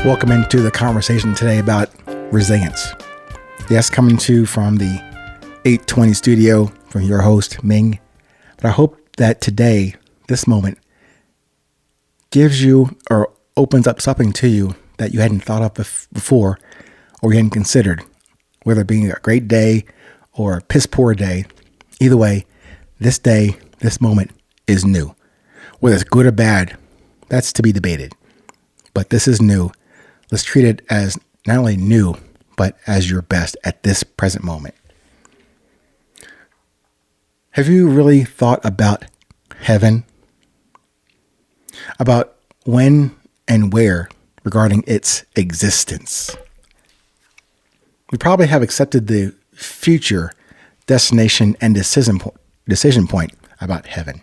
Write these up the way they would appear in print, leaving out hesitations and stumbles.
Welcome into the conversation today about resilience. Yes, coming to you from the 820 studio from your host, Ming. But I hope that today, this moment, gives you or opens up something to you that you hadn't thought of before or you hadn't considered, whether it being a great day or a piss poor day. Either way, this day, this moment is new. Whether it's good or bad, that's to be debated. But this is new. Let's treat it as not only new, but as your best at this present moment. Have you really thought about heaven? About when and where regarding its existence? We probably have accepted the future destination and decision point about heaven.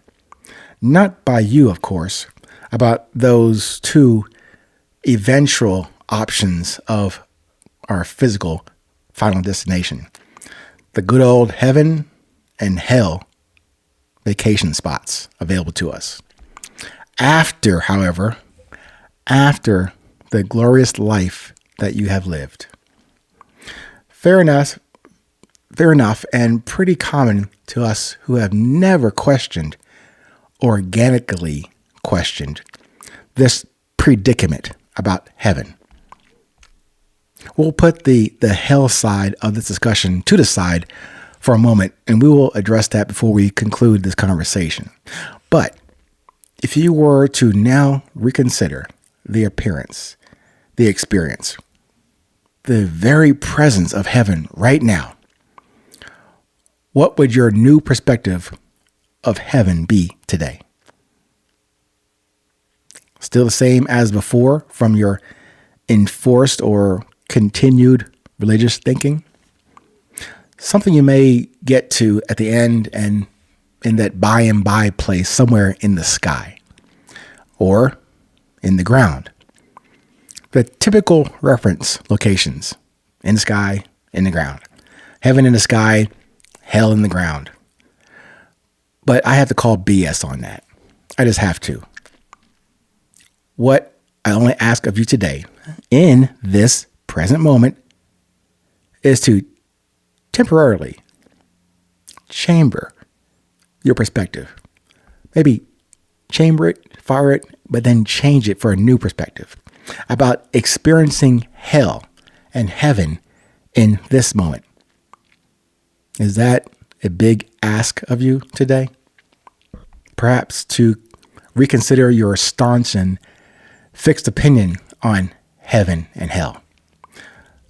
Not by you, of course, about those two eventual options of our physical final destination. The good old heaven and hell vacation spots available to us. After the glorious life that you have lived. Fair enough, and pretty common to us who have never questioned, organically questioned, this predicament about heaven. We'll put the hell side of this discussion to the side for a moment, and we will address that before we conclude this conversation. But if you were to now reconsider the appearance, the experience, the very presence of heaven right now, what would your new perspective of heaven be today? Still the same as before from your enforced or continued religious thinking? Something you may get to at the end and in that by and by place somewhere in the sky or in the ground. The typical reference locations: in the sky, in the ground. Heaven in the sky, hell in the ground. But I have to call BS on that. I just have to. What I only ask of you today, in this present moment, is to temporarily chamber your perspective. Maybe chamber it, fire it, but then change it for a new perspective about experiencing hell and heaven in this moment. Is that a big ask of you today? Perhaps to reconsider your staunch and fixed opinion on heaven and hell.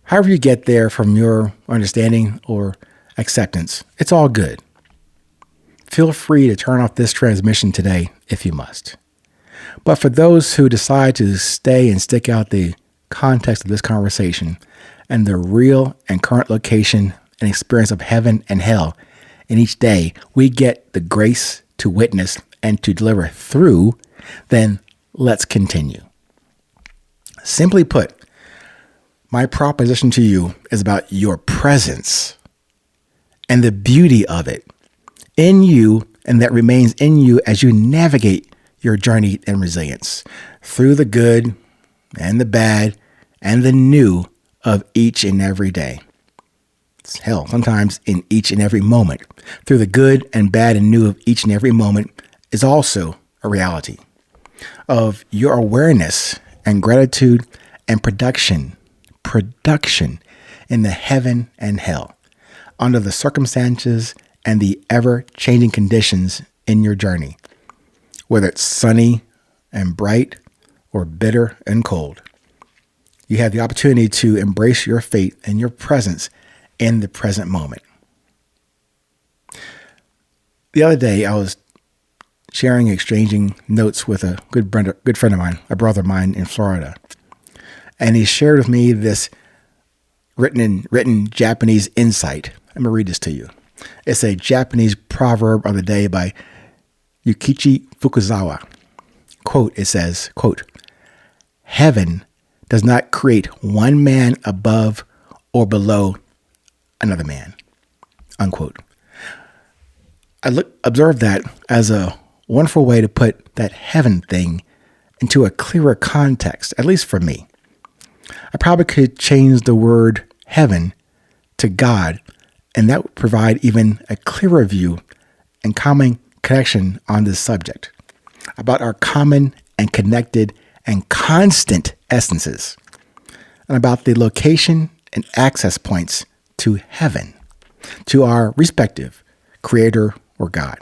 However you get there from your understanding or acceptance, it's all good. Feel free to turn off this transmission today if you must. But for those who decide to stay and stick out the context of this conversation and the real and current location and experience of heaven and hell in each day we get the grace to witness and to deliver through, then let's continue. Simply put, my proposition to you is about your presence and the beauty of it in you and that remains in you as you navigate your journey and resilience through the good and the bad and the new of each and every day. Hell, sometimes in each and every moment. Through the good and bad and new of each and every moment is also a reality of your awareness and gratitude and production in the heaven and hell under the circumstances and the ever-changing conditions in your journey, whether it's sunny and bright or bitter and cold. You have the opportunity to embrace your fate and your presence in the present moment. The other day, I was exchanging notes with a good friend of mine, a brother of mine in Florida. And he shared with me this written Japanese insight. I'm going to read this to you. It's a Japanese proverb of the day by Yukichi Fukuzawa. Quote, it says, quote, "Heaven does not create one man above or below another man," unquote. I observed that as a wonderful way to put that heaven thing into a clearer context, at least for me. I probably could change the word heaven to God, and that would provide even a clearer view and common connection on this subject about our common and connected and constant essences, and about the location and access points to heaven, to our respective Creator or God,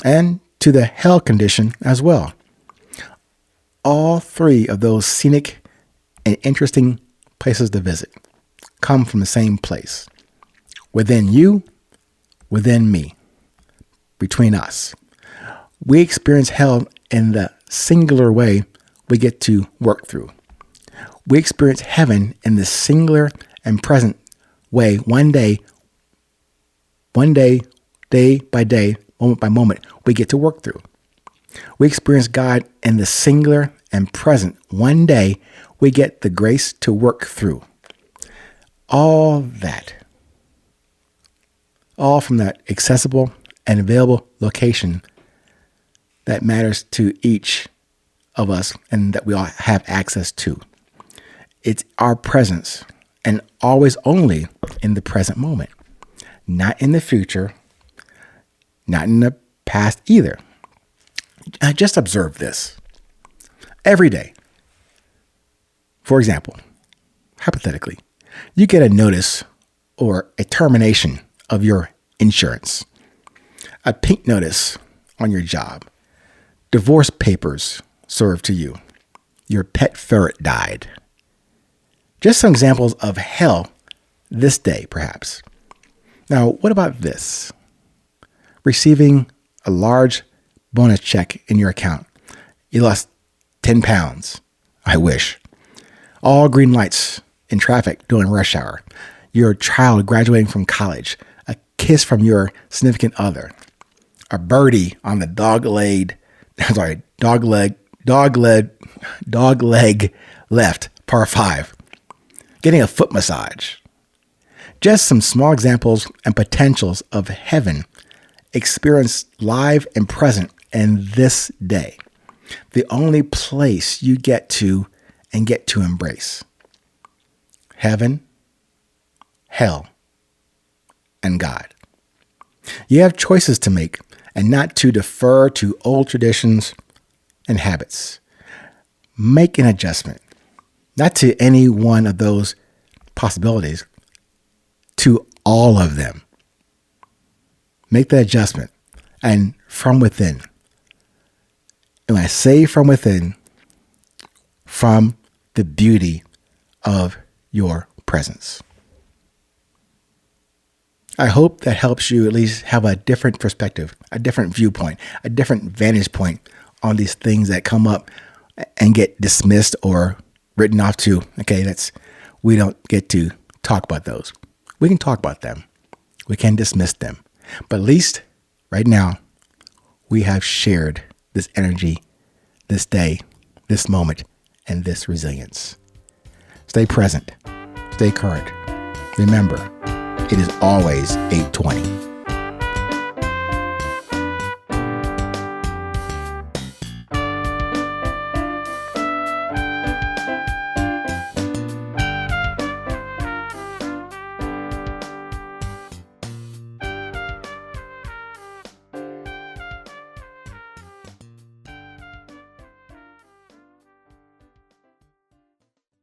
and to the hell condition as well. All three of those scenic and interesting places to visit come from the same place. Within you, within me, between us. We experience hell in the singular way we get to work through. We experience heaven in the singular and present way one day, day by day, moment by moment, we get to work through. We experience God in the singular and present one day we get the grace to work through. All that, all from that accessible and available location that matters to each of us and that we all have access to. It's our presence, and always only in the present moment, not in the future, not in the past either. Just observe this. Every day, for example, hypothetically, you get a notice or a termination of your insurance, a pink notice on your job, divorce papers served to you, your pet ferret died. Just some examples of hell this day, perhaps. Now, what about this? Receiving a large bonus check in your account. You lost 10 pounds. I wish. All green lights in traffic during rush hour. Your child graduating from college. A kiss from your significant other. A birdie on the dog leg left, par 5. Getting a foot massage. Just some small examples and potentials of heaven experienced live and present in this day. The only place you get to embrace. Heaven, hell, and God. You have choices to make and not to defer to old traditions and habits. Make an adjustment, not to any one of those possibilities, to all of them. Make the adjustment, and from within. And when I say from within, from the beauty of your presence. I hope that helps you at least have a different perspective, a different viewpoint, a different vantage point on these things that come up and get dismissed or written off to, we don't get to talk about those. We can talk about them. We can dismiss them. But at least right now, we have shared this energy, this day, this moment, and this resilience. Stay present. Stay current. Remember, it is always 8:20.